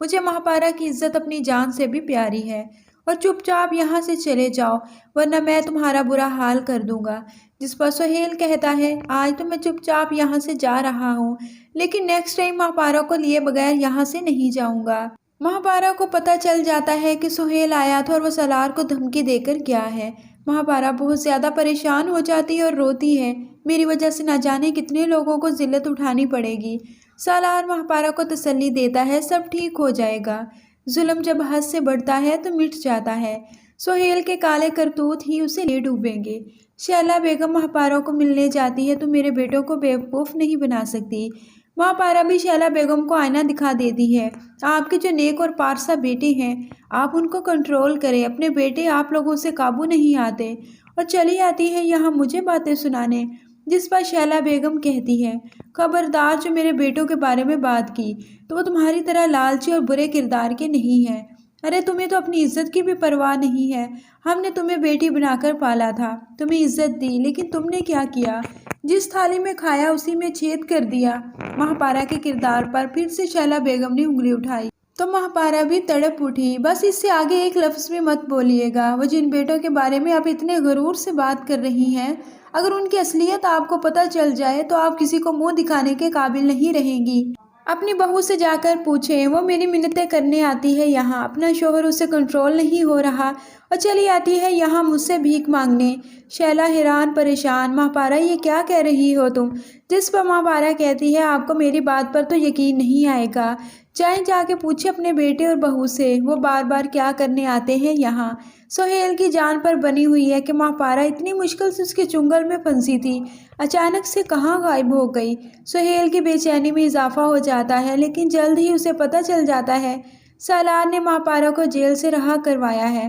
مجھے مہاپارا کی عزت اپنی جان سے بھی پیاری ہے، اور چپ چاپ یہاں سے چلے جاؤ ورنہ میں تمہارا برا حال کر دوں گا۔ جس پر سہیل کہتا ہے آج تو میں چپ چاپ یہاں سے جا رہا ہوں، لیکن نیکسٹ ٹائم مہاپارا کو لیے بغیر یہاں سے نہیں جاؤں گا۔ مہاپارا کو پتہ چل جاتا ہے کہ سہیل آیا تھا اور وہ سالار کو دھمکی دے کر گیا ہے۔ مہاپارا بہت زیادہ پریشان ہو جاتی ہے اور روتی ہے، میری وجہ سے نہ جانے کتنے لوگوں کو ذلت اٹھانی پڑے گی۔ سالار مہاپارا کو تسلی دیتا ہے سب ٹھیک ہو جائے گا، ظلم جب حد سے بڑھتا ہے تو مٹ جاتا ہے، سہیل کے کالے کرتوت ہی اسے لے ڈوبیں گے۔ شیلا بیگم مہاپارا کو ملنے جاتی ہے، تو میرے بیٹوں کو بیوقوف نہیں بنا سکتی۔ مہاپارا بھی شیلا بیگم کو آئینہ دکھا دیتی ہے، آپ کے جو نیک اور پارسا بیٹے ہیں آپ ان کو کنٹرول کریں، اپنے بیٹے آپ لوگوں سے قابو نہیں آتے، اور چلی آتی ہے یہاں مجھے باتیں سنانے۔ جس پر شیلا بیگم کہتی ہے خبردار، جو میرے بیٹوں کے بارے میں بات کی تو وہ تمہاری طرح لالچی اور برے کردار کے نہیں ہیں۔ ارے تمہیں تو اپنی عزت کی بھی پرواہ نہیں ہے، ہم نے تمہیں بیٹی بنا کر پالا تھا، تمہیں عزت دی، لیکن تم نے کیا کیا؟ جس تھالی میں کھایا اسی میں چھید کر دیا۔ مہاپارا کے کردار پر پھر سے شیلا بیگم نے انگلی اٹھائی تو مہاپارا بھی تڑپ اٹھی، بس اس سے آگے ایک لفظ بھی مت بولیے گا۔ وہ جن بیٹوں کے بارے میں آپ اتنے غرور سے بات کر رہی ہیں، اگر ان کی اصلیت آپ کو پتہ چل جائے تو آپ کسی کو منہ دکھانے کے قابل نہیں رہیں گی۔ اپنی بہو سے جا کر پوچھیں، وہ میری منتیں کرنے آتی ہے یہاں، اپنا شوہر اسے کنٹرول نہیں ہو رہا اور چلی آتی ہے یہاں مجھ سے بھیک مانگنے۔ شیلا حیران پریشان، مہاپارا یہ کیا کہہ رہی ہو تم؟ جس پر مہاپارا کہتی ہے آپ کو میری بات پر تو یقین نہیں آئے گا، چاہے جا کے پوچھے اپنے بیٹے اور بہو سے، وہ بار بار کیا کرنے آتے ہیں یہاں۔ سہیل کی جان پر بنی ہوئی ہے کہ مہاپارا اتنی مشکل سے اس کے چنگل میں پھنسی تھی، اچانک سے کہاں غائب ہو گئی۔ سہیل کی بے چینی میں اضافہ ہو جاتا ہے، لیکن جلد ہی اسے پتہ چل جاتا ہے سالار نے مہاپارا کو جیل سے رہا کروایا ہے۔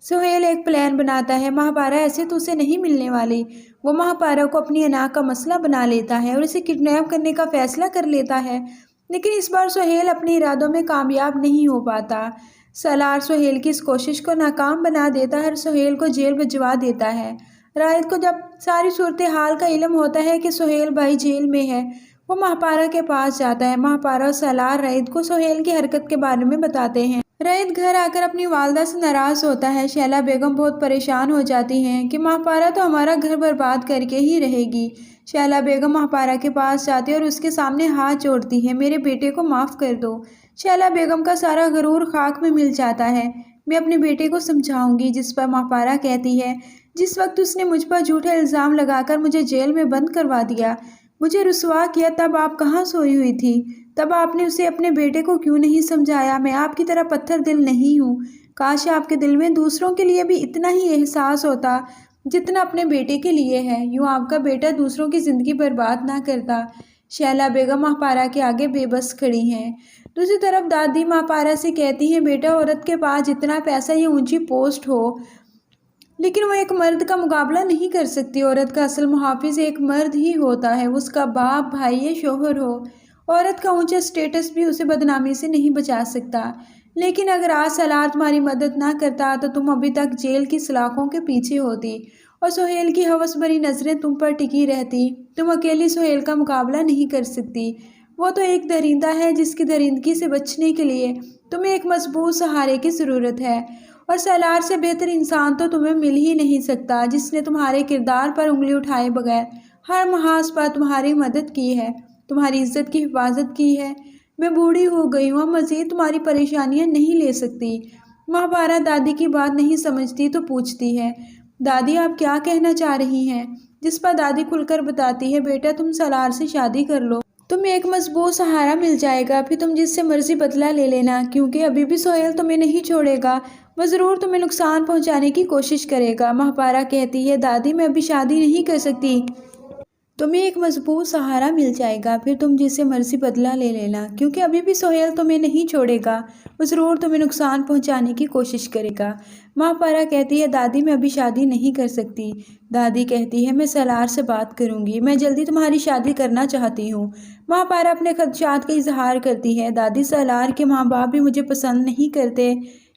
سہیل ایک پلان بناتا ہے، مہاپارا ایسے تو اسے نہیں ملنے والی۔ وہ مہاپارا کو اپنی انا کا مسئلہ بنا لیتا ہے اور اسے کڈنیپ کرنے کا فیصلہ کر لیتا ہے، لیکن اس بار سہیل اپنے ارادوں میں کامیاب نہیں ہو پاتا۔ سالار سہیل کی اس کوشش کو ناکام بنا دیتا ہے اور سہیل کو جیل بھجوا دیتا ہے۔ رائد کو جب ساری صورتحال کا علم ہوتا ہے کہ سہیل بھائی جیل میں ہے، وہ مہاپارا کے پاس جاتا ہے۔ مہاپارا اور سالار رائد کو سہیل کی حرکت کے بارے میں بتاتے ہیں۔ رائد گھر آ کر اپنی والدہ سے ناراض ہوتا ہے۔ شیلا بیگم بہت پریشان ہو جاتی ہیں کہ مہاپارا تو ہمارا گھر برباد کر کے ہی رہے گی۔ شیلا بیگم مہاپارا کے پاس جاتی ہے اور اس کے سامنے ہاتھ جوڑتی ہے، میرے بیٹے کو معاف کر دو۔ شیلا بیگم کا سارا غرور خاک میں مل جاتا ہے، میں اپنے بیٹے کو سمجھاؤں گی۔ جس پر مہاپارا کہتی ہے جس وقت اس نے مجھ پر جھوٹا الزام لگا کر مجھے جیل میں بند کروا دیا، مجھے رسوا کیا، تب آپ کہاں سوئی ہوئی تھی؟ تب آپ نے اسے اپنے بیٹے کو کیوں نہیں سمجھایا؟ میں آپ کی طرح پتھر دل نہیں ہوں، کاش آپ کے دل میں دوسروں کے لیے بھی اتنا ہی احساس ہوتا جتنا اپنے بیٹے کے لیے ہے، یوں آپ کا بیٹا دوسروں کی زندگی برباد نہ کرتا۔ شیلا بیگم مہاپارا کے آگے بے بس کھڑی ہیں۔ دوسری طرف دادی مہاپارا سے کہتی ہیں بیٹا، عورت کے پاس جتنا پیسہ یا اونچی پوسٹ ہو، لیکن وہ ایک مرد کا مقابلہ نہیں کر سکتی۔ عورت کا اصل محافظ ایک مرد ہی ہوتا ہے، اس کا باپ، بھائی یا شوہر ہو۔ عورت کا اونچا اسٹیٹس بھی اسے بدنامی سے نہیں بچا سکتا۔ لیکن اگر آج سالار تمہاری مدد نہ کرتا تو تم ابھی تک جیل کی سلاخوں کے پیچھے ہوتی اور سہیل کی ہوس بھری نظریں تم پر ٹکی رہتی۔ تم اکیلی سہیل کا مقابلہ نہیں کر سکتی، وہ تو ایک درندہ ہے جس کی درندگی سے بچنے کے لیے تمہیں ایک مضبوط سہارے کی ضرورت ہے، اور سالار سے بہتر انسان تو تمہیں مل ہی نہیں سکتا جس نے تمہارے کردار پر انگلی اٹھائے بغیر ہر محاذ پر تمہاری مدد کی ہے، تمہاری عزت کی حفاظت کی ہے۔ میں بوڑھی ہو گئی ہوں، اب مزید تمہاری پریشانیاں نہیں لے سکتی۔ مہاپارا دادی کی بات نہیں سمجھتی تو پوچھتی ہے دادی آپ کیا کہنا چاہ رہی ہیں؟ جس پر دادی کھل کر بتاتی ہے بیٹا تم سالار سے شادی کر لو، تمہیں ایک مضبوط سہارا مل جائے گا، پھر تم جس سے مرضی بدلہ لے لینا، کیونکہ ابھی بھی سہیل تمہیں نہیں چھوڑے گا، وہ ضرور تمہیں نقصان پہنچانے کی کوشش کرے گا۔ مہاپارا کہتی ہے دادی میں ابھی شادی نہیں کر سکتی، تمہیں ایک مضبوط سہارا مل جائے گا، پھر تم جس سے مرضی بدلہ لے لینا، کیونکہ ابھی بھی سہیل تمہیں نہیں چھوڑے گا، وہ ضرور تمہیں نقصان پہنچانے کی کوشش کرے گا۔ مہاپارا کہتی ہے دادی میں ابھی شادی نہیں کر سکتی۔ دادی کہتی ہے میں سالار سے بات کروں گی، میں جلدی تمہاری شادی کرنا چاہتی ہوں۔ مہاپارا اپنے خدشات کا اظہار کرتی ہے دادی سالار کے ماں باپ بھی مجھے پسند نہیں کرتے،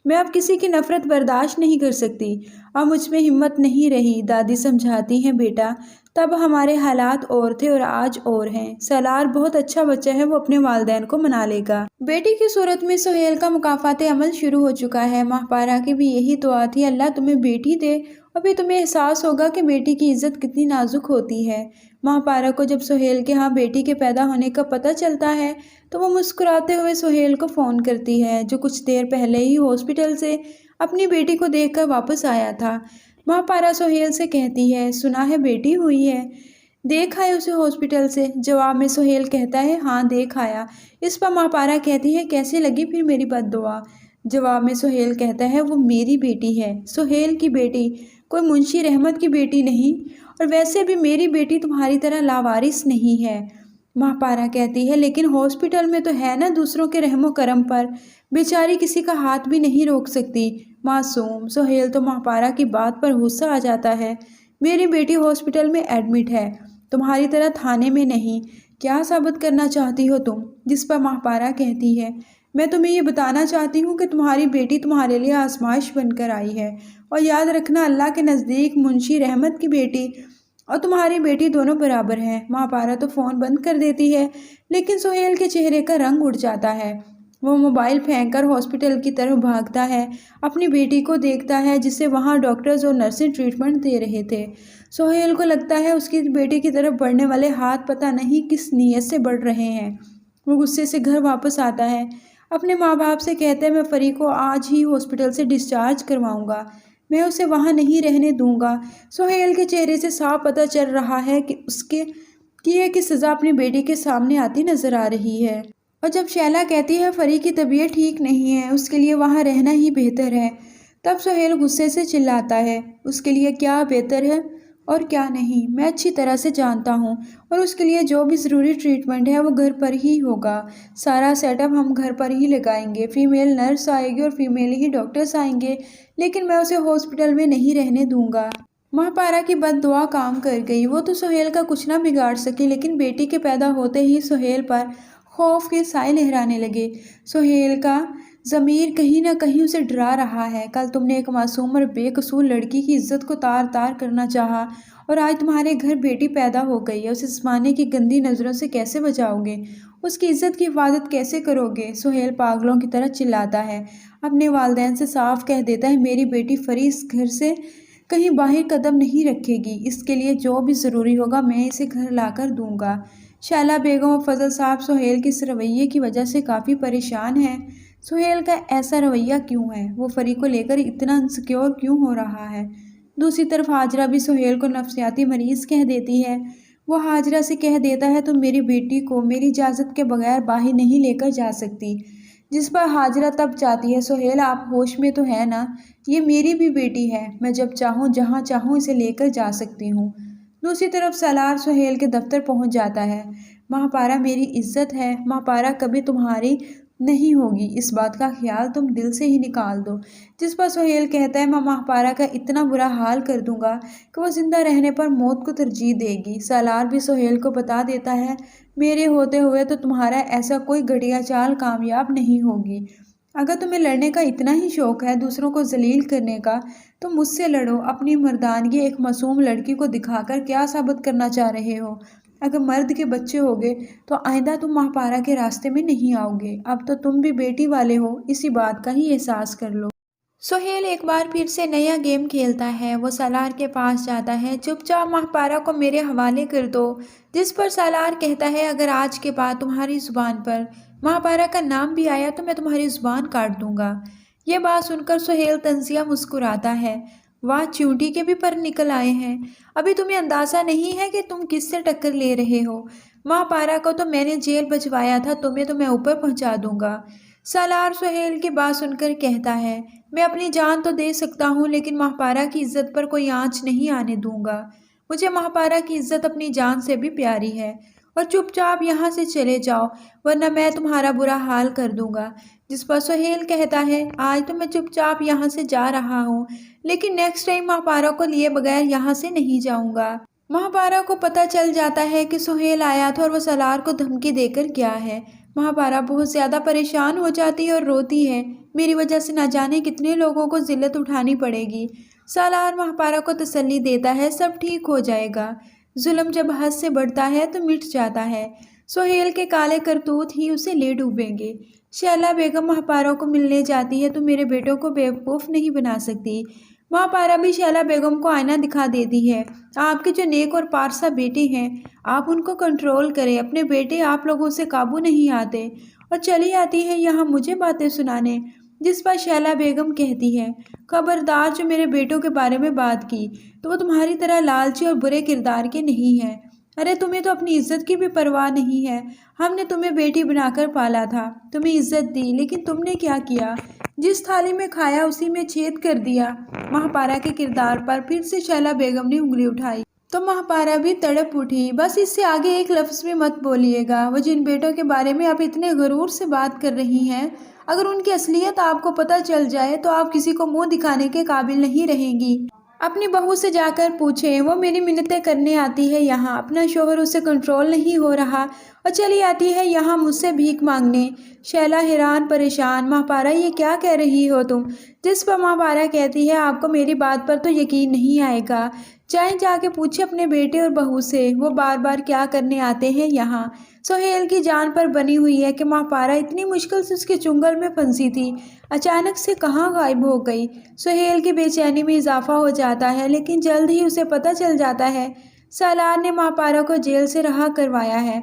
میں اب کسی کی نفرت برداشت نہیں کر سکتی، اب مجھ میں ہمت نہیں رہی۔ دادی سمجھاتی ہیں بیٹا تب ہمارے حالات اور تھے اور آج اور ہیں۔ سالار بہت اچھا بچہ ہے، وہ اپنے والدین کو منا لے گا۔ بیٹی کی صورت میں سہیل کا مکافات عمل شروع ہو چکا ہے۔ ماہ پارا کی بھی یہی دعا تھی، اللہ تمہیں بیٹی دے، ابھی تمہیں احساس ہوگا کہ بیٹی کی عزت کتنی نازک ہوتی ہے۔ ماہ پارا کو جب سہیل کے ہاں بیٹی کے پیدا ہونے کا پتہ چلتا ہے تو وہ مسکراتے ہوئے سہیل کو فون کرتی ہے، جو کچھ دیر پہلے ہی ہاسپٹل سے اپنی بیٹی کو دیکھ کر واپس آیا تھا۔ ماہ پارا سہیل سے کہتی ہے، سنا ہے بیٹی ہوئی ہے، دیکھ آئے اسے ہاسپٹل سے؟ جواب میں سہیل کہتا ہے، ہاں دیکھ آیا۔ اس پر ماہ پارا کہتی ہے، کیسی لگی پھر میری بد دعا؟ جواب میں سہیل کہتا ہے، وہ میری بیٹی ہے، سہیل کی بیٹی، کوئی منشی رحمت کی بیٹی نہیں، اور ویسے بھی میری بیٹی تمہاری طرح لاوارث نہیں ہے۔ ماہ پارا کہتی ہے، لیکن ہاسپٹل میں تو ہے نا دوسروں کے رحم و کرم پر، بیچاری کسی کا ہاتھ بھی نہیں روک سکتی، معصوم۔ سہیل تو ماہ پارا کی بات پر غصہ آ جاتا ہے، میری بیٹی ہاسپٹل میں ایڈمٹ ہے، تمہاری طرح تھانے میں نہیں، کیا ثابت کرنا چاہتی ہو تم؟ جس پر ماہ پارا کہتی ہے، میں تمہیں یہ بتانا چاہتی ہوں کہ تمہاری بیٹی تمہارے لیے آزمائش بن کر آئی ہے، اور یاد رکھنا اللہ کے نزدیک منشی رحمت کی بیٹی اور تمہاری بیٹی دونوں برابر ہیں۔ ماہ پارا تو فون بند کر دیتی ہے، لیکن سہیل کے چہرے کا رنگ اڑ جاتا ہے، وہ موبائل پھینک کر ہاسپٹل کی طرف بھاگتا ہے، اپنی بیٹی کو دیکھتا ہے جسے وہاں ڈاکٹرز اور نرسیں ٹریٹمنٹ دے رہے تھے۔ سہیل کو لگتا ہے اس کی بیٹی کی طرف بڑھنے والے ہاتھ پتہ نہیں کس نیت سے بڑھ رہے ہیں۔ وہ غصے سے گھر واپس آتا ہے، اپنے ماں باپ سے کہتا ہے، میں فری کو آج ہی ہاسپٹل سے ڈسچارج کرواؤں گا، میں اسے وہاں نہیں رہنے دوں گا۔ سہیل کے چہرے سے صاف پتہ چل رہا ہے کہ اس کے کیے کی سزا اپنی بیٹی کے سامنے آتی نظر آ رہی ہے۔ اور جب شیلا کہتی ہے فری کی طبیعت ٹھیک نہیں ہے، اس کے لیے وہاں رہنا ہی بہتر ہے، تب سہیل غصے سے چلاتا ہے، اس کے لیے کیا بہتر ہے اور کیا نہیں میں اچھی طرح سے جانتا ہوں، اور اس کے لیے جو بھی ضروری ٹریٹمنٹ ہے وہ گھر پر ہی ہوگا، سارا سیٹ اپ ہم گھر پر ہی لگائیں گے، فیمیل نرس آئے گی اور فیمیل ہی ڈاکٹرز آئیں گے، لیکن میں اسے ہاسپٹل میں نہیں رہنے دوں گا۔ ماہ پارا کی بد دعا کام کر گئی، وہ تو سہیل کا کچھ نہ بگاڑ سکی، لیکن بیٹی کے پیدا ہوتے ہی سہیل پر خوف کے سائے لہرانے لگے۔ سہیل کا ضمیر کہیں نہ کہیں اسے ڈرا رہا ہے، کل تم نے ایک معصوم اور بے قصور لڑکی کی عزت کو تار تار کرنا چاہا، اور آج تمہارے گھر بیٹی پیدا ہو گئی ہے، اسے اس زمانے کی گندی نظروں سے کیسے بچاؤ گے؟ اس کی عزت کی حفاظت کیسے کرو گے؟ سہیل پاگلوں کی طرح چلاتا ہے، اپنے والدین سے صاف کہہ دیتا ہے، میری بیٹی فری اس گھر سے کہیں باہر قدم نہیں رکھے گی، اس کے لیے جو بھی ضروری ہوگا میں اسے گھر لا کر دوں گا۔ شیلا بیگم اور فضل صاحب سہیل کے اس رویے کی وجہ سے کافی پریشان ہیں۔ سہیل کا ایسا رویہ کیوں ہے؟ وہ فری کو لے کر اتنا انسیکیور کیوں ہو رہا ہے؟ دوسری طرف ہاجرہ بھی سہیل کو نفسیاتی مریض کہہ دیتی ہے، وہ ہاجرہ سے کہہ دیتا ہے، تم میری بیٹی کو میری اجازت کے بغیر باہر نہیں لے کر جا سکتی، جس پر ہاجرہ تب چاہتی ہے، سہیل آپ ہوش میں تو ہے نا، یہ میری بھی بیٹی ہے، میں جب چاہوں جہاں چاہوں اسے لے کر جا سکتی ہوں۔ دوسری طرف سالار سہیل کے دفتر پہنچ جاتا ہے، ماہ پارا میری عزت ہے، ماہ پارا کبھی تمہاری نہیں ہوگی، اس بات کا خیال تم دل سے ہی نکال دو، جس پر سہیل کہتا ہے، میں ماہ پارا کا اتنا برا حال کر دوں گا کہ وہ زندہ رہنے پر موت کو ترجیح دے گی۔ سالار بھی سہیل کو بتا دیتا ہے، میرے ہوتے ہوئے تو تمہارا ایسا کوئی گھٹیا چال کامیاب نہیں ہوگی، اگر تمہیں لڑنے کا اتنا ہی شوق ہے، دوسروں کو ذلیل کرنے کا، تو مجھ سے لڑو، اپنی مردانگی ایک معصوم لڑکی کو دکھا کر کیا ثابت کرنا چاہ رہے ہو؟ اگر مرد کے بچے ہوگے تو آئندہ تم ماہ پارا کے راستے میں نہیں آؤ گے، اب تو تم بھی بیٹی والے ہو، اسی بات کا ہی احساس کر لو۔ سہیل ایک بار پھر سے نیا گیم کھیلتا ہے، وہ سالار کے پاس جاتا ہے، چپ چاپ ماہ پارا کو میرے حوالے کر دو، جس پر سالار کہتا ہے، اگر آج کے بعد تمہاری زبان پر ماہ پارا کا نام بھی آیا تو میں تمہاری زبان کاٹ دوں گا۔ یہ بات سن کر سہیل طنزیہ مسکراتا ہے، واہ چیونٹی کے بھی پر نکل آئے ہیں، ابھی تمہیں اندازہ نہیں ہے کہ تم کس سے ٹکر لے رہے ہو، ماہ پارا کو تو میں نے جیل بھجوایا تھا، تمہیں تو میں اوپر پہنچا دوں گا۔ سالار سہیل کی بات سن کر کہتا ہے، میں اپنی جان تو دے سکتا ہوں، لیکن ماہ پارا کی عزت پر کوئی آنچ نہیں آنے دوں گا، مجھے ماہ پارا کی عزت اپنی جان سے بھی پیاری ہے، اور چپ چاپ یہاں سے چلے جاؤ ورنہ میں تمہارا برا حال کر دوں گا۔ جس پر سہیل کہتا ہے، آج تو میں چپ چاپ یہاں سے جا رہا ہوں، لیکن نیکسٹ ٹائم ماہ پارا کو لیے بغیر یہاں سے نہیں جاؤں گا۔ ماہ پارا کو پتہ چل جاتا ہے کہ سہیل آیا تھا اور وہ سالار کو دھمکی دے کر گیا ہے۔ ماہ پارا بہت زیادہ پریشان ہو جاتی ہے اور روتی ہے، میری وجہ سے نہ جانے کتنے لوگوں کو ذلت اٹھانی پڑے گی۔ سالار ماہ پارا کو تسلی دیتا ہے، سب ٹھیک ہو جائے گا، ظلم جب حد سے بڑھتا ہے تو مٹ جاتا ہے۔ سہیل کے کالے کرتوت ہی اسے لے ڈوبیں گے۔ شیلا بیگم مہاپارا کو ملنے جاتی ہے تو میرے بیٹوں کو بیوقوف نہیں بنا سکتی۔ مہاپارا بھی شیلا بیگم کو آئینہ دکھا دیتی ہے۔ آپ کے جو نیک اور پارسا بیٹے ہیں، آپ ان کو کنٹرول کریں، اپنے بیٹے آپ لوگوں سے قابو نہیں آتے۔ اور چلی آتی ہے یہاں مجھے باتیں سنانے، جس پر شیلا بیگم کہتی ہے، خبردار جو میرے بیٹوں کے بارے میں بات کی تو وہ تمہاری طرح لالچی اور برے کردار کے نہیں ہیں۔ ارے تمہیں تو اپنی عزت کی بھی پرواہ نہیں ہے۔ ہم نے تمہیں بیٹی بنا کر پالا تھا، تمہیں عزت دی، لیکن تم نے کیا کیا؟ جس تھالی میں کھایا اسی میں چھید کر دیا۔ مہاپارا کے کردار پر پھر سے شیلا بیگم نے انگلی اٹھائی تو مہاپارا بھی تڑپ اٹھی۔ بس اس سے آگے ایک لفظ بھی مت بولیے گا۔ وہ جن بیٹوں کے بارے میں آپ اتنے غرور سے بات کر رہی ہیں، اگر ان کی اصلیت آپ کو پتہ چل جائے تو آپ کسی کو منہ دکھانے کے قابل نہیں رہیں گی۔ اپنی بہو سے جا کر پوچھیں، وہ میری منتیں کرنے آتی ہے یہاں، اپنا شوہر اسے کنٹرول نہیں ہو رہا اور چلی آتی ہے یہاں مجھ سے بھیک مانگنے۔ شیلا حیران پریشان، مہاپارا یہ کیا کہہ رہی ہو تم؟ جس پر مہاپارا کہتی ہے، آپ کو میری بات پر تو یقین نہیں آئے گا، چاہے جا کے پوچھے اپنے بیٹے اور بہو سے، وہ بار بار کیا کرنے آتے ہیں یہاں۔ سہیل کی جان پر بنی ہوئی ہے کہ مہاپارا اتنی مشکل سے اس کے چنگل میں پھنسی تھی، اچانک سے کہاں غائب ہو گئی۔ سہیل کی بے چینی میں اضافہ ہو جاتا ہے، لیکن جلد ہی اسے پتہ چل جاتا ہے سالار نے مہاپارا کو جیل سے رہا کروایا ہے۔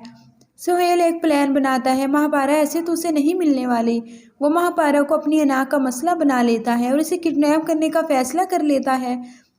سہیل ایک پلان بناتا ہے، مہاپارا ایسے تو اسے نہیں ملنے والی۔ وہ مہاپارا کو اپنی انا کا مسئلہ بنا لیتا ہے اور اسے کڈنیپ کرنے کا فیصلہ کر لیتا ہے،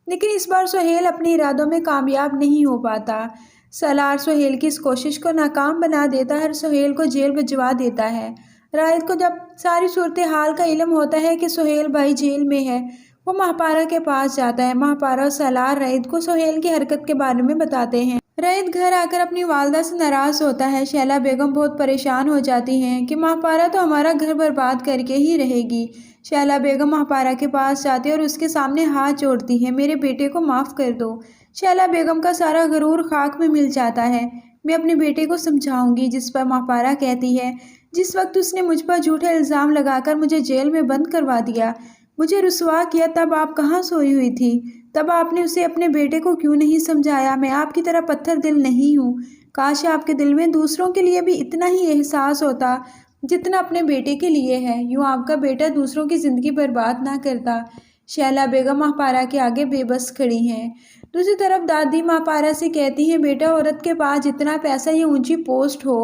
لیکن اس بار سہیل اپنے ارادوں میں کامیاب نہیں ہو پاتا۔ سالار سہیل کی اس کوشش کو ناکام بنا دیتا ہے اور سہیل کو جیل بھجوا دیتا ہے۔ رائد کو جب ساری صورتحال کا علم ہوتا ہے کہ سہیل بھائی جیل میں ہے، وہ مہاپارا کے پاس جاتا ہے۔ مہاپارا اور سالار رائد کو سہیل کی حرکت کے بارے میں بتاتے ہیں۔ رائد گھر آ کر اپنی والدہ سے ناراض ہوتا ہے۔ شیلا بیگم بہت پریشان ہو جاتی ہیں کہ مہاپارا تو ہمارا گھر برباد کر کے ہی رہے گی۔ شیلا بیگم مہاپارا کے پاس جاتی ہے اور اس کے سامنے ہاتھ جوڑتی ہے، میرے بیٹے کو معاف کر دو۔ شیلا بیگم کا سارا غرور خاک میں مل جاتا ہے، میں اپنے بیٹے کو سمجھاؤں گی۔ جس پر مہاپارا کہتی ہے، جس وقت اس نے مجھ پر جھوٹے الزام لگا کر مجھے جیل میں بند کروا دیا، مجھے رسوا کیا، تب آپ کہاں سوئی ہوئی تھی؟ تب آپ نے اسے اپنے بیٹے کو کیوں نہیں سمجھایا؟ میں آپ کی طرح پتھر دل نہیں ہوں، کاش آپ کے دل میں دوسروں کے لیے بھی اتنا ہی احساس ہوتا جتنا اپنے بیٹے کے لیے ہے، یوں آپ کا بیٹا دوسروں کی زندگی برباد نہ کرتا۔ شیلا بیگم مہاپارا کے آگے بے بس کھڑی ہیں۔ دوسری طرف دادی مہاپارا سے کہتی ہیں، بیٹا عورت کے پاس جتنا پیسہ یا اونچی پوسٹ ہو،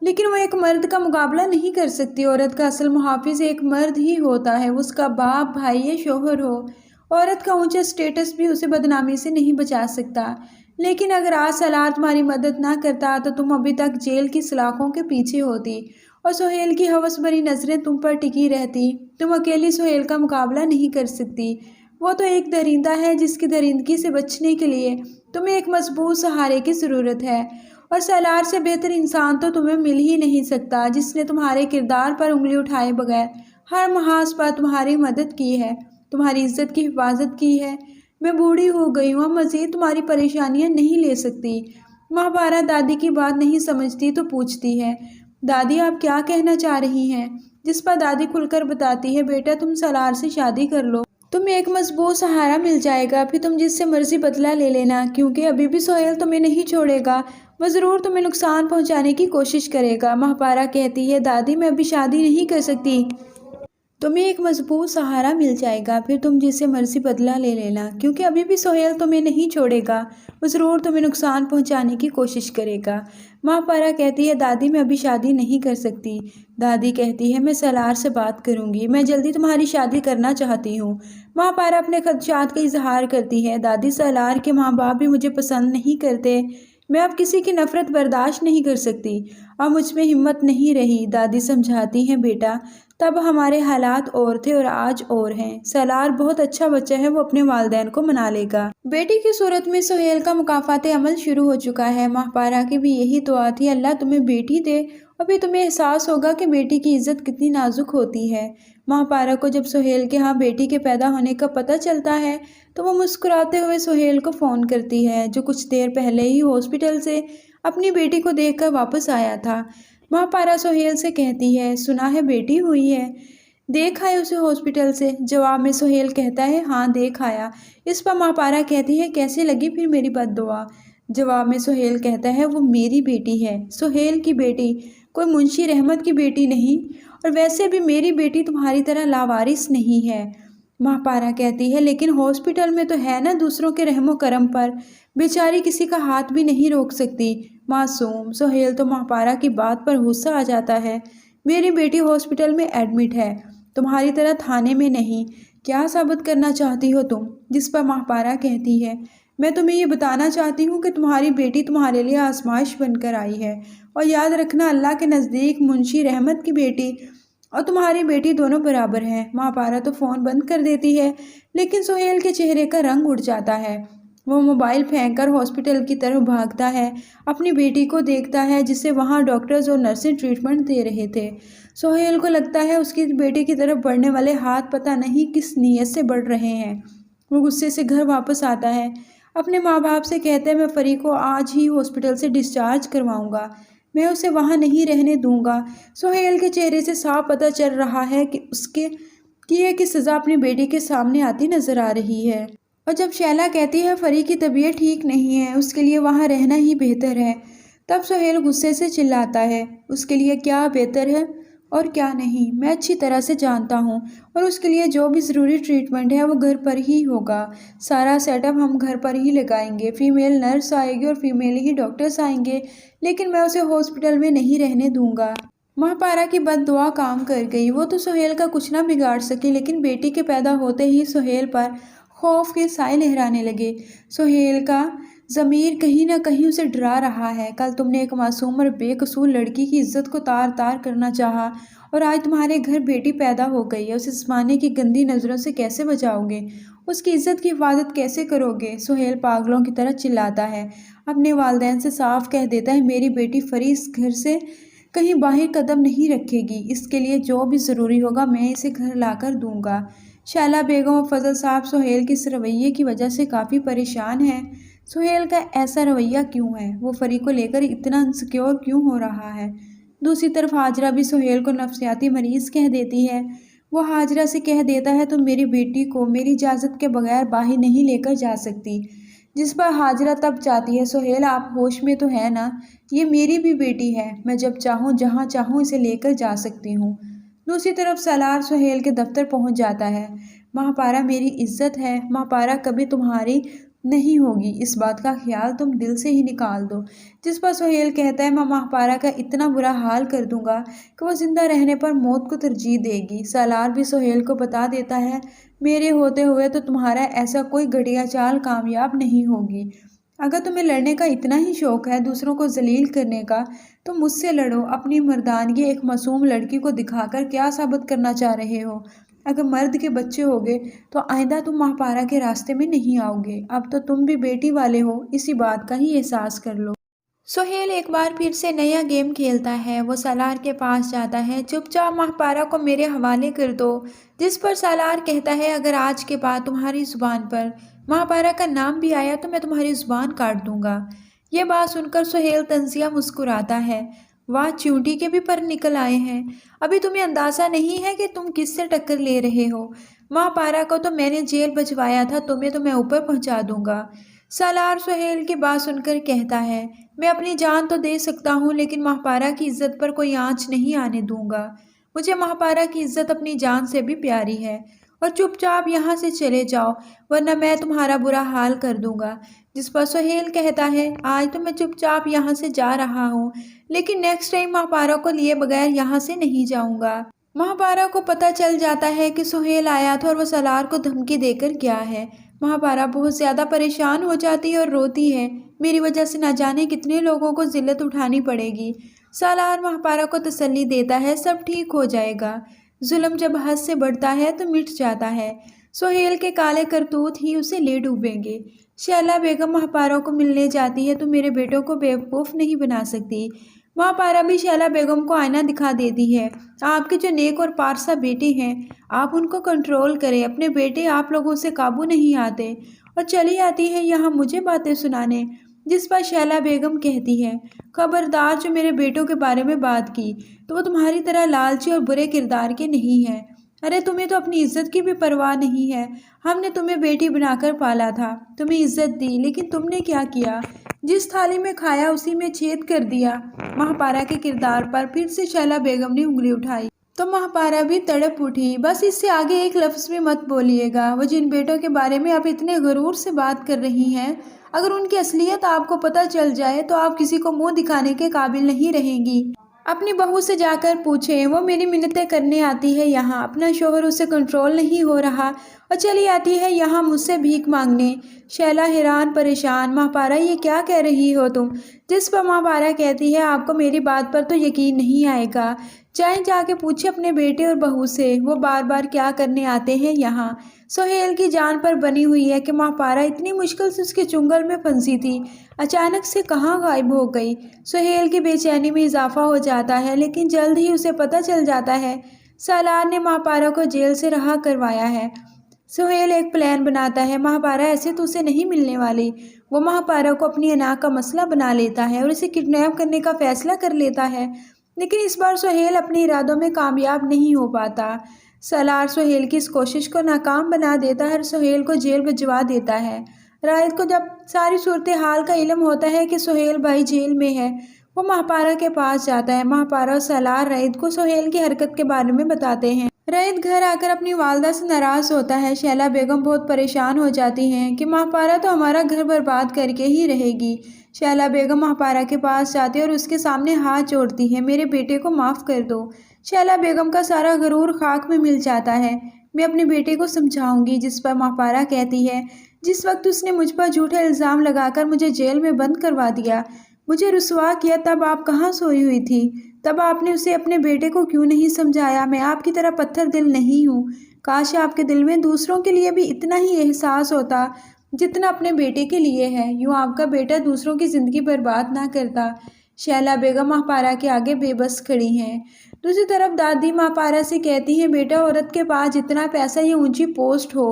لیکن وہ ایک مرد کا مقابلہ نہیں کر سکتی۔ عورت کا اصل محافظ ایک مرد ہی ہوتا ہے، اس کا باپ، بھائی یا شوہر ہو۔ عورت کا اونچا اسٹیٹس بھی اسے بدنامی سے نہیں بچا سکتا۔ لیکن اگر آج سالار تمہاری مدد نہ کرتا تو تم ابھی تک جیل کی سلاخوں کے پیچھے ہوتی اور سہیل کی ہوس بھری نظریں تم پر ٹکی رہتی۔ تم اکیلی سہیل کا مقابلہ نہیں کر سکتی، وہ تو ایک درندہ ہے جس کی درندگی سے بچنے کے لیے تمہیں ایک مضبوط سہارے کی ضرورت ہے، اور سالار سے بہتر انسان تو تمہیں مل ہی نہیں سکتا جس نے تمہارے کردار پر انگلی اٹھائے بغیر ہر محاذ پر تمہاری مدد کی ہے، تمہاری عزت کی حفاظت کی ہے۔ میں بوڑھی ہو گئی ہوں، اب مزید تمہاری پریشانیاں نہیں لے سکتی۔ مہاپارا دادی کی بات نہیں سمجھتی تو پوچھتی ہے، دادی آپ کیا کہنا چاہ رہی ہیں؟ جس پر دادی کھل کر بتاتی ہے، بیٹا تم سالار سے شادی کر لو، تمہیں ایک مضبوط سہارا مل جائے گا، پھر تم جس سے مرضی بدلہ لے لینا، کیونکہ ابھی بھی سہیل تمہیں نہیں چھوڑے گا، وہ ضرور تمہیں نقصان پہنچانے کی کوشش کرے گا۔ مہاپارا کہتی ہے، دادی میں ابھی شادی نہیں کر سکتی، تمہیں ایک مضبوط سہارا مل جائے گا، پھر تم جس سے مرضی بدلہ لے لینا، کیونکہ ابھی بھی سہیل تمہیں نہیں چھوڑے گا، وہ ضرور تمہیں نقصان پہنچانے کی کوشش کرے گا۔ مہاپارا کہتی ہے، دادی میں ابھی شادی نہیں کر سکتی۔ دادی کہتی ہے، میں سالار سے بات کروں گی، میں جلدی تمہاری شادی کرنا چاہتی ہوں۔ مہاپارا اپنے خدشات کا اظہار کرتی ہے، دادی سالار کے ماں باپ بھی مجھے پسند نہیں کرتے، میں اب کسی کی نفرت برداشت نہیں کر سکتی، اب مجھ میں ہمت نہیں رہی۔ دادی سمجھاتی ہیں، بیٹا تب ہمارے حالات اور تھے اور آج اور ہیں، سالار بہت اچھا بچہ ہے، وہ اپنے والدین کو منا لے گا۔ بیٹی کی صورت میں سہیل کا مکافات عمل شروع ہو چکا ہے۔ مہاپارا کی بھی یہی دعا تھی، اللہ تمہیں بیٹی دے، ابھی تمہیں احساس ہوگا کہ بیٹی کی عزت کتنی نازک ہوتی ہے۔ مہاپارا کو جب سہیل کے ہاں بیٹی کے پیدا ہونے کا پتہ چلتا ہے تو وہ مسکراتے ہوئے سہیل کو فون کرتی ہے، جو کچھ دیر پہلے ہی ہاسپٹل سے اپنی بیٹی کو دیکھ کر واپس آیا تھا۔ مہاپارا سہیل سے کہتی ہے، سنا ہے بیٹی ہوئی ہے، دیکھ آئے اسے ہاسپٹل سے؟ جواب میں سہیل کہتا ہے، ہاں دیکھ آیا۔ اس پر مہاپارا کہتی ہے، کیسی لگی پھر میری بد دعا؟ جواب میں سہیل کہتا ہے وہ میری بیٹی ہے، سہیل کی بیٹی، کوئی منشی رحمت کی بیٹی نہیں، اور ویسے بھی میری بیٹی تمہاری طرح لاوارث نہیں ہے۔ ماں پارا کہتی ہے لیکن ہاسپٹل میں تو ہے نا دوسروں کے رحم و کرم پر، بیچاری کسی کا ہاتھ بھی نہیں روک سکتی۔ معصوم سہیل تو ماں پارا کی بات پر غصہ آ جاتا ہے۔ میری بیٹی ہاسپٹل میں ایڈمٹ ہے، تمہاری طرح تھانے میں نہیں۔ کیا ثابت کرنا چاہتی ہو تم؟ جس پر ماں پارا کہتی ہے میں تمہیں یہ بتانا چاہتی ہوں کہ تمہاری بیٹی تمہارے لیے آزمائش بن کر آئی ہے، اور یاد رکھنا اللہ کے نزدیک منشی رحمت کی بیٹی اور تمہاری بیٹی دونوں برابر ہیں۔ ماں پارا تو فون بند کر دیتی ہے لیکن سہیل کے چہرے کا رنگ اڑ جاتا ہے۔ وہ موبائل پھینک کر ہاسپٹل کی طرف بھاگتا ہے، اپنی بیٹی کو دیکھتا ہے جسے وہاں ڈاکٹرز اور نرسیں ٹریٹمنٹ دے رہے تھے۔ سہیل کو لگتا ہے اس کی بیٹی کی طرف بڑھنے والے ہاتھ پتہ نہیں کس نیت سے بڑھ رہے ہیں۔ وہ غصے سے گھر واپس آتا ہے، اپنے ماں باپ سے کہتا ہے میں فری کو آج ہی ہاسپٹل سے ڈسچارج کرواؤں گا، میں اسے وہاں نہیں رہنے دوں گا۔ سہیل کے چہرے سے صاف پتہ چل رہا ہے کہ اس کے کیے کی سزا اپنی بیٹی کے سامنے آتی نظر آ رہی ہے۔ اور جب شیلا کہتی ہے فری کی طبیعت ٹھیک نہیں ہے، اس کے لیے وہاں رہنا ہی بہتر ہے، تب سہیل غصے سے چلاتا ہے اس کے لیے کیا بہتر ہے اور کیا نہیں میں اچھی طرح سے جانتا ہوں، اور اس کے لیے جو بھی ضروری ٹریٹمنٹ ہے وہ گھر پر ہی ہوگا، سارا سیٹ اپ ہم گھر پر ہی لگائیں گے، فیمیل نرس آئے گی اور فیمیل ہی ڈاکٹرز آئیں گے، لیکن میں اسے ہاسپٹل میں نہیں رہنے دوں گا۔ ماں پارا کی بد دعا کام کر گئی، وہ تو سہیل کا کچھ نہ بگاڑ سکی، لیکن بیٹی کے پیدا ہوتے ہی سہیل پر خوف کے سائے لہرانے لگے۔ سہیل کا ضمیر کہیں نہ کہیں اسے ڈرا رہا ہے، کل تم نے ایک معصوم اور بے قصور لڑکی کی عزت کو تار تار کرنا چاہا، اور آج تمہارے گھر بیٹی پیدا ہو گئی ہے، اسے زمانے کی گندی نظروں سے کیسے بچاؤ گے؟ اس کی عزت کی حفاظت کیسے کرو گے؟ سہیل پاگلوں کی طرح چلاتا ہے، اپنے والدین سے صاف کہہ دیتا ہے میری بیٹی فری اس گھر سے کہیں باہر قدم نہیں رکھے گی، اس کے لیے جو بھی ضروری ہوگا میں اسے گھر لا کر دوں گا۔ شیلا بیگم اور فضل صاحب سہیل کے اس رویے کی وجہ سے کافی پریشان ہیں۔ سہیل کا ایسا رویہ کیوں ہے؟ وہ فری کو لے کر اتنا انسیکیور کیوں ہو رہا ہے؟ دوسری طرف ہاجرہ بھی سہیل کو نفسیاتی مریض کہہ دیتی ہے۔ وہ ہاجرہ سے کہہ دیتا ہے تم میری بیٹی کو میری اجازت کے بغیر باہر نہیں لے کر جا سکتی، جس پر ہاجرہ تب چاہتی ہے سہیل آپ ہوش میں تو ہے نا، یہ میری بھی بیٹی ہے، میں جب چاہوں جہاں چاہوں اسے لے کر جا سکتی ہوں۔ دوسری طرف سالار سہیل کے دفتر پہنچ جاتا ہے۔ ماں پارا میری عزت ہے، ماں پارا کبھی تمہاری نہیں ہوگی، اس بات کا خیال تم دل سے ہی نکال دو، جس پر سہیل کہتا ہے میں ماں پارا کا اتنا برا حال کر دوں گا کہ وہ زندہ رہنے پر موت کو ترجیح دے گی۔ سالار بھی سہیل کو بتا دیتا ہے میرے ہوتے ہوئے تو تمہارا ایسا کوئی گھٹیا چال کامیاب نہیں ہوگی، اگر تمہیں لڑنے کا اتنا ہی شوق ہے، دوسروں کو ذلیل کرنے کا، تو مجھ سے لڑو، اپنی مردانگی ایک معصوم لڑکی کو دکھا کر کیا ثابت کرنا چاہ رہے ہو؟ اگر مرد کے بچے ہوگے تو آئندہ تم ماں پارا کے راستے میں نہیں آؤ گے، اب تو تم بھی بیٹی والے ہو، اسی بات کا ہی احساس کر لو۔ سہیل ایک بار پھر سے نیا گیم کھیلتا ہے، وہ سالار کے پاس جاتا ہے چپ چاپ ماں پارا کو میرے حوالے کر دو، جس پر سالار کہتا ہے اگر آج کے بعد تمہاری زبان پر ماں پارا کا نام بھی آیا تو میں تمہاری زبان کاٹ دوں گا۔ یہ بات سن کر سہیل طنزیہ مسکراتا ہے، واہ چیونٹی کے بھی پر نکل آئے ہیں، ابھی تمہیں اندازہ نہیں ہے کہ تم کس سے ٹکر لے رہے ہو، ماں پارا کو تو میں نے جیل بھجوایا تھا، تمہیں تو میں اوپر پہنچا دوں گا۔ سالار سہیل کی بات سن کر کہتا ہے میں اپنی جان تو دے سکتا ہوں لیکن ماں پارا کی عزت پر کوئی آنچ نہیں آنے دوں گا، مجھے ماں پارا کی عزت اپنی جان سے بھی پیاری ہے، اور چپ چاپ یہاں سے چلے جاؤ ورنہ میں تمہارا برا حال کر دوں گا۔ جس پر سہیل کہتا ہے آج تو میں چپ چاپ یہاں سے جا رہا ہوں لیکن نیکسٹ ٹائم ماں پارا کو لیے بغیر یہاں سے نہیں جاؤں گا۔ ماں پارا کو پتہ چل جاتا ہے کہ سہیل آیا تھا اور وہ سالار کو دھمکی دے کر گیا ہے۔ ماں پارا بہت زیادہ پریشان ہو جاتی ہے اور روتی ہے، میری وجہ سے نہ جانے کتنے لوگوں کو ذلت اٹھانی پڑے گی۔ سالار ماں پارا کو تسلی دیتا ہے سب ٹھیک ہو جائے گا، ظلم جب حد سے بڑھتا ہے تو مٹ جاتا ہے، سہیل کے کالے کرتوت ہی اسے لے ڈوبیں گے۔ شیلا بیگم ماں پارا کو ملنے جاتی ہے تو میرے بیٹوں کو بیوقوف نہیں بنا سکتی۔ ماں پارا بھی شیلا بیگم کو آئینہ دکھا دیتی ہے، آپ کے جو نیک اور پارسا بیٹے ہیں آپ ان کو کنٹرول کریں، اپنے بیٹے آپ لوگوں سے قابو نہیں آتے، اور چلی آتی ہے یہاں مجھے باتیں سنانے، جس پر شیلا بیگم کہتی ہے خبردار جو میرے بیٹوں کے بارے میں بات کی تو وہ تمہاری طرح لالچی اور برے کردار کے نہیں ہیں، ارے تمہیں تو اپنی عزت کی بھی پرواہ نہیں ہے، ہم نے تمہیں بیٹی بنا کر پالا تھا، تمہیں عزت دی، لیکن تم نے کیا کیا، جس تھالی میں کھایا اسی میں چھید کر دیا۔ مہاپارا کے کردار پر پھر سے شیلا بیگم نے انگلی اٹھائی تو مہاپارا بھی تڑپ اٹھی۔ بس اس سے آگے ایک لفظ بھی مت بولیے گا۔ وہ جن بیٹوں کے بارے میں آپ اتنے غرور سے بات کر رہی ہیں، اگر ان کی اصلیت آپ کو پتہ چل جائے تو آپ کسی کو منہ دکھانے کے قابل نہیں رہیں گی۔ اپنی بہو سے جا کر پوچھیں، وہ میری منتیں کرنے آتی ہے یہاں، اپنا شوہر اسے کنٹرول نہیں ہو رہا اور چلی آتی ہے یہاں مجھ سے بھیک مانگنے۔ شیلا حیران پریشان، مہاپارا یہ کیا کہہ رہی ہو تم؟ جس پر مہاپارا کہتی ہے آپ کو میری بات پر تو یقین نہیں آئے گا، چاہے جا کے پوچھے اپنے بیٹے اور بہو سے، وہ بار بار کیا کرنے آتے ہیں یہاں۔ سہیل کی جان پر بنی ہوئی ہے کہ مہاپارا اتنی مشکل سے اس کے چنگل میں پھنسی تھی، اچانک سے کہاں غائب ہو گئی۔ سہیل کی بے چینی میں اضافہ ہو جاتا ہے، لیکن جلد ہی اسے پتہ چل جاتا ہے سالار نے مہاپارا کو جیل سے رہا کروایا ہے۔ سہیل ایک پلان بناتا ہے، مہاپارا ایسے تو اسے نہیں ملنے والی۔ وہ مہاپارا کو اپنی انا کا مسئلہ بنا لیتا ہے اور اسے کڈنیپ کرنے کا فیصلہ کر لیتا ہے، لیکن اس بار سہیل اپنے ارادوں میں کامیاب نہیں ہو پاتا۔ سالار سہیل کی اس کوشش کو ناکام بنا دیتا ہے اور سہیل کو جیل بھجوا دیتا ہے۔ رائد کو جب ساری صورتحال کا علم ہوتا ہے کہ سہیل بھائی جیل میں ہے، وہ مہاپارا کے پاس جاتا ہے۔ مہاپارا اور سالار رائد کو سہیل کی حرکت کے بارے میں بتاتے ہیں۔ رائد گھر آ کر اپنی والدہ سے ناراض ہوتا ہے۔ شیلا بیگم بہت پریشان ہو جاتی ہیں کہ مہاپارا تو ہمارا گھر برباد کر کے ہی رہے گی۔ شیلا بیگم مہاپارا کے پاس جاتی ہے اور اس کے سامنے ہاتھ جوڑتی ہے، میرے بیٹے کو معاف کر دو۔ شیلا بیگم کا سارا غرور خاک میں مل جاتا ہے۔ میں اپنے بیٹے کو سمجھاؤں گی۔ جس پر مہاپارا کہتی ہے، جس وقت اس نے مجھ پر جھوٹا الزام لگا کر مجھے جیل میں بند کروا دیا، مجھے رسوا کیا، تب آپ کہاں سوئی ہوئی تھی؟ تب آپ نے اسے اپنے بیٹے کو کیوں نہیں سمجھایا؟ میں آپ کی طرح پتھر دل نہیں ہوں، کاش آپ کے دل میں دوسروں کے لیے بھی اتنا ہی احساس ہوتا جتنا اپنے بیٹے کے لیے ہے، یوں آپ کا بیٹا دوسروں کی زندگی برباد نہ کرتا۔ شیلا بیگم مہاپارا کے آگے بے بس کھڑی ہیں۔ دوسری طرف دادی مہاپارا سے کہتی ہیں، بیٹا عورت کے پاس جتنا پیسہ یا اونچی پوسٹ ہو،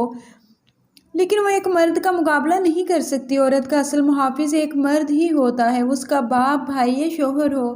لیکن وہ ایک مرد کا مقابلہ نہیں کر سکتی۔ عورت کا اصل محافظ ایک مرد ہی ہوتا ہے، اس کا باپ، بھائی یا شوہر ہو۔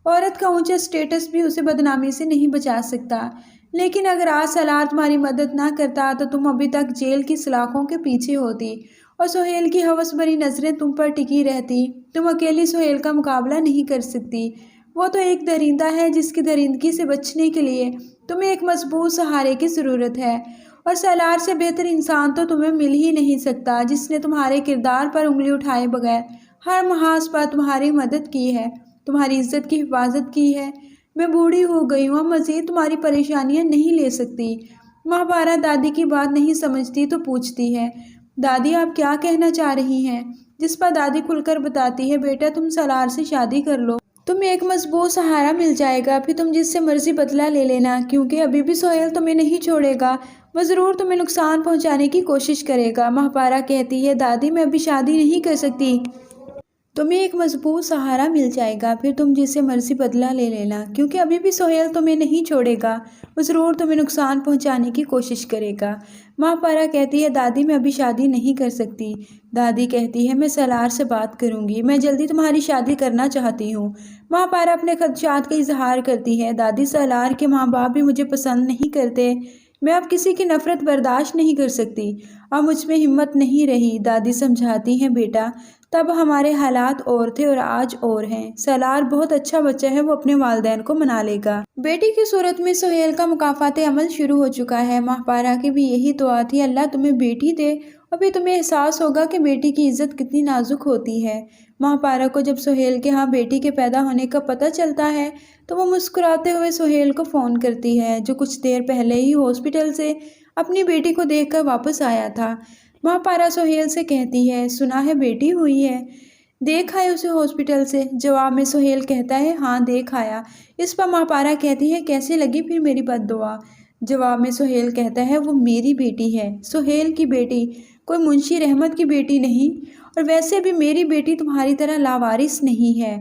عورت کا اونچا اسٹیٹس بھی اسے بدنامی سے نہیں بچا سکتا۔ لیکن اگر آج سالار تمہاری مدد نہ کرتا تو تم ابھی تک جیل کی سلاخوں کے پیچھے ہوتی اور سہیل کی ہوس بھری نظریں تم پر ٹکی رہتی۔ تم اکیلی سہیل کا مقابلہ نہیں کر سکتی، وہ تو ایک درندہ ہے جس کی درندگی سے بچنے کے لیے تمہیں ایک مضبوط سہارے کی ضرورت ہے، اور سالار سے بہتر انسان تو تمہیں مل ہی نہیں سکتا جس نے تمہارے کردار پر انگلی اٹھائے بغیر ہر محاذ پر تمہاری مدد کی ہے، تمہاری عزت کی حفاظت کی ہے۔ میں بوڑھی ہو گئی ہوں، اب مزید تمہاری پریشانیاں نہیں لے سکتی۔ مہاپارا دادی کی بات نہیں سمجھتی تو پوچھتی ہے، دادی آپ کیا کہنا چاہ رہی ہیں؟ جس پر دادی کھل کر بتاتی ہے، بیٹا تم سالار سے شادی کر لو، تمہیں ایک مضبوط سہارا مل جائے گا، پھر تم جس سے مرضی بدلہ لے لینا، کیونکہ ابھی بھی سہیل تمہیں نہیں چھوڑے گا، وہ ضرور تمہیں نقصان پہنچانے کی کوشش کرے گا۔ مہاپارا کہتی ہے، دادی میں ابھی شادی نہیں کر سکتی، تمہیں ایک مضبوط سہارا مل جائے گا، پھر تم جس سے مرضی بدلہ لے لینا، کیونکہ ابھی بھی سہیل تمہیں نہیں چھوڑے گا، وہ ضرور تمہیں نقصان پہنچانے کی کوشش کرے گا۔ مہاپارا کہتی ہے، دادی میں ابھی شادی نہیں کر سکتی۔ دادی کہتی ہے، میں سالار سے بات کروں گی، میں جلدی تمہاری شادی کرنا چاہتی ہوں۔ مہاپارا اپنے خدشات کا اظہار کرتی ہے، دادی سالار کے ماں باپ بھی مجھے پسند نہیں کرتے، میں اب کسی کی نفرت برداشت نہیں کر سکتی، اب مجھ میں ہمت نہیں رہی۔ دادی سمجھاتی ہیں، بیٹا تب ہمارے حالات اور تھے اور آج اور ہیں، سالار بہت اچھا بچہ ہے، وہ اپنے والدین کو منا لے گا۔ بیٹی کی صورت میں سہیل کا مکافات عمل شروع ہو چکا ہے۔ مہاپارا کی بھی یہی دعا تھی، اللہ تمہیں بیٹی دے اور پھر تمہیں احساس ہوگا کہ بیٹی کی عزت کتنی نازک ہوتی ہے۔ مہاپارا کو جب سہیل کے ہاں بیٹی کے پیدا ہونے کا پتہ چلتا ہے تو وہ مسکراتے ہوئے سہیل کو فون کرتی ہے، جو کچھ دیر پہلے ہی ہاسپٹل سے اپنی بیٹی کو دیکھ کر واپس آیا تھا۔ مہاپارا سہیل سے کہتی ہے، سنا ہے بیٹی ہوئی ہے، دیکھ آئے اسے ہاسپٹل سے؟ جواب میں سہیل کہتا ہے، ہاں دیکھ آیا۔ اس پر مہاپارا کہتی ہے، کیسے لگی پھر میری بد دعا؟ جواب میں سہیل کہتا ہے، وہ میری بیٹی ہے، سہیل کی بیٹی، کوئی منشی رحمت کی بیٹی نہیں، اور ویسے بھی میری بیٹی تمہاری طرح لاوارث نہیں ہے۔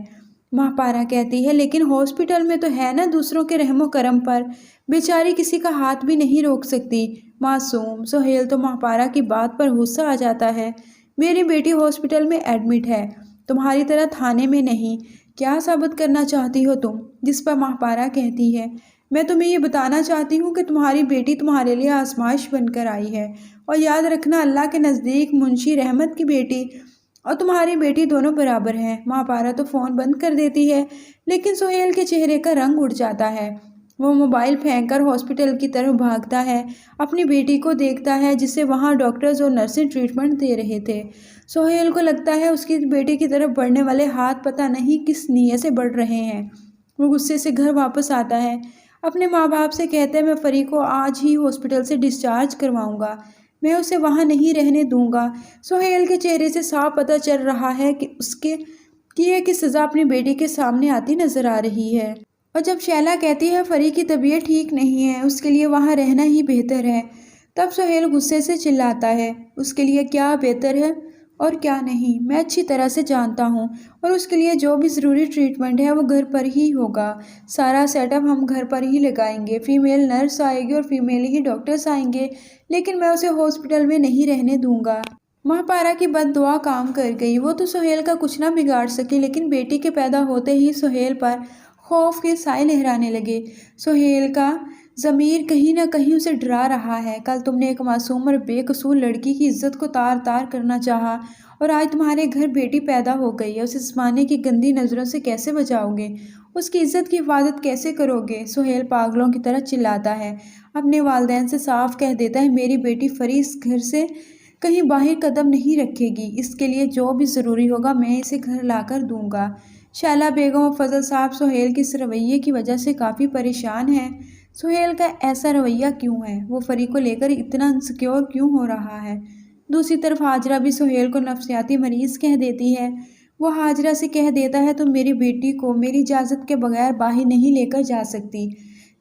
مہاپارا کہتی ہے، لیکن ہاسپٹل میں تو ہے نا دوسروں کے رحم و کرم پر، بیچاری کسی کا ہاتھ بھی نہیں روک سکتی، معصوم۔ سہیل تو مہاپارا کی بات پر غصہ آ جاتا ہے، میری بیٹی ہاسپٹل میں ایڈمٹ ہے، تمہاری طرح تھانے میں نہیں، کیا ثابت کرنا چاہتی ہو تم؟ جس پر مہاپارا کہتی ہے، میں تمہیں یہ بتانا چاہتی ہوں کہ تمہاری بیٹی تمہارے لیے آزمائش بن کر آئی ہے، اور یاد رکھنا اللہ کے نزدیک منشی رحمت کی بیٹی اور تمہاری بیٹی دونوں برابر ہیں۔ ماں پارا تو فون بند کر دیتی ہے، لیکن سہیل کے چہرے کا رنگ اڑ جاتا ہے۔ وہ موبائل پھینک کر ہاسپٹل کی طرف بھاگتا ہے، اپنی بیٹی کو دیکھتا ہے جسے وہاں ڈاکٹرز اور نرسیں ٹریٹمنٹ دے رہے تھے۔ سہیل کو لگتا ہے اس کی بیٹی کی طرف بڑھنے والے ہاتھ پتہ نہیں کس نیت سے بڑھ رہے ہیں۔ وہ غصے سے گھر واپس آتا ہے، اپنے ماں باپ سے کہتا ہے میں فری کو آج ہی ہاسپٹل سے ڈسچارج کرواؤں گا، میں اسے وہاں نہیں رہنے دوں گا۔ سہیل کے چہرے سے صاف پتہ چل رہا ہے کہ اس کے کیے کی سزا اپنی بیٹی کے سامنے آتی نظر آ رہی ہے۔ اور جب شیلا کہتی ہے فری کی طبیعت ٹھیک نہیں ہے، اس کے لیے وہاں رہنا ہی بہتر ہے، تب سہیل غصے سے چلاتا ہے، اس کے لیے کیا بہتر ہے اور کیا نہیں میں اچھی طرح سے جانتا ہوں، اور اس کے لیے جو بھی ضروری ٹریٹمنٹ ہے وہ گھر پر ہی ہوگا۔ سارا سیٹ اپ ہم گھر پر ہی لگائیں گے، فیمیل نرس آئے گی اور فیمیل ہی ڈاکٹرز آئیں گے، لیکن میں اسے ہاسپٹل میں نہیں رہنے دوں گا۔ ماں پارا کی بد دعا کام کر گئی، وہ تو سہیل کا کچھ نہ بگاڑ سکی، لیکن بیٹی کے پیدا ہوتے ہی سہیل پر خوف کے سائے لہرانے لگے۔ سہیل کا ضمیر کہیں نہ کہیں اسے ڈرا رہا ہے۔ کل تم نے ایک معصوم اور بے قصور لڑکی کی عزت کو تار تار کرنا چاہا، اور آج تمہارے گھر بیٹی پیدا ہو گئی ہے، اسے اس زمانے کی گندی نظروں سے کیسے بچاؤ گے؟ اس کی عزت کی حفاظت کیسے کرو گے؟ سہیل پاگلوں کی طرح چلاتا ہے، اپنے والدین سے صاف کہہ دیتا ہے میری بیٹی فری اس گھر سے کہیں باہر قدم نہیں رکھے گی، اس کے لیے جو بھی ضروری ہوگا میں اسے گھر لا کر دوں گا۔ شیلا بیگم اور فضل صاحب سہیل کے اس رویے کی وجہ سے کافی پریشان ہیں۔ سہیل کا ایسا رویہ کیوں ہے؟ وہ فری کو لے کر اتنا انسیکیور کیوں ہو رہا ہے؟ دوسری طرف ہاجرہ بھی سہیل کو نفسیاتی مریض کہہ دیتی ہے۔ وہ ہاجرہ سے کہہ دیتا ہے تم میری بیٹی کو میری اجازت کے بغیر باہر نہیں لے کر جا سکتی،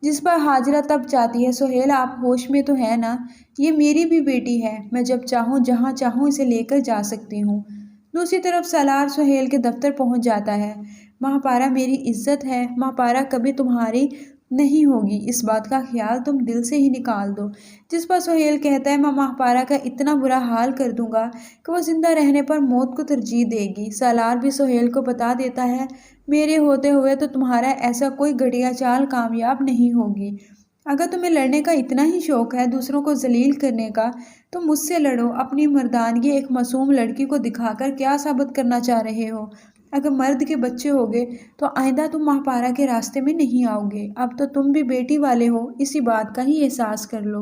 جس پر ہاجرہ تب چاہتی ہے سہیل آپ ہوش میں تو ہے نا، یہ میری بھی بیٹی ہے، میں جب چاہوں جہاں چاہوں اسے لے کر جا سکتی ہوں۔ دوسری طرف سالار سہیل کے دفتر پہنچ جاتا ہے۔ ماں پارا میری عزت ہے، ماں پارا کبھی تمہاری نہیں ہوگی، اس بات کا خیال تم دل سے ہی نکال دو، جس پر سہیل کہتا ہے میں ماں پارا کا اتنا برا حال کر دوں گا کہ وہ زندہ رہنے پر موت کو ترجیح دے گی۔ سالار بھی سہیل کو بتا دیتا ہے میرے ہوتے ہوئے تو تمہارا ایسا کوئی گھٹیا چال کامیاب نہیں ہوگی، اگر تمہیں لڑنے کا اتنا ہی شوق ہے، دوسروں کو ذلیل کرنے کا، تو مجھ سے لڑو، اپنی مردانگی ایک معصوم لڑکی کو دکھا کر کیا ثابت کرنا چاہ رہے ہو؟ اگر مرد کے بچے ہوگے تو آئندہ تم ماں پارا کے راستے میں نہیں آؤ گے، اب تو تم بھی بیٹی والے ہو، اسی بات کا ہی احساس کر لو۔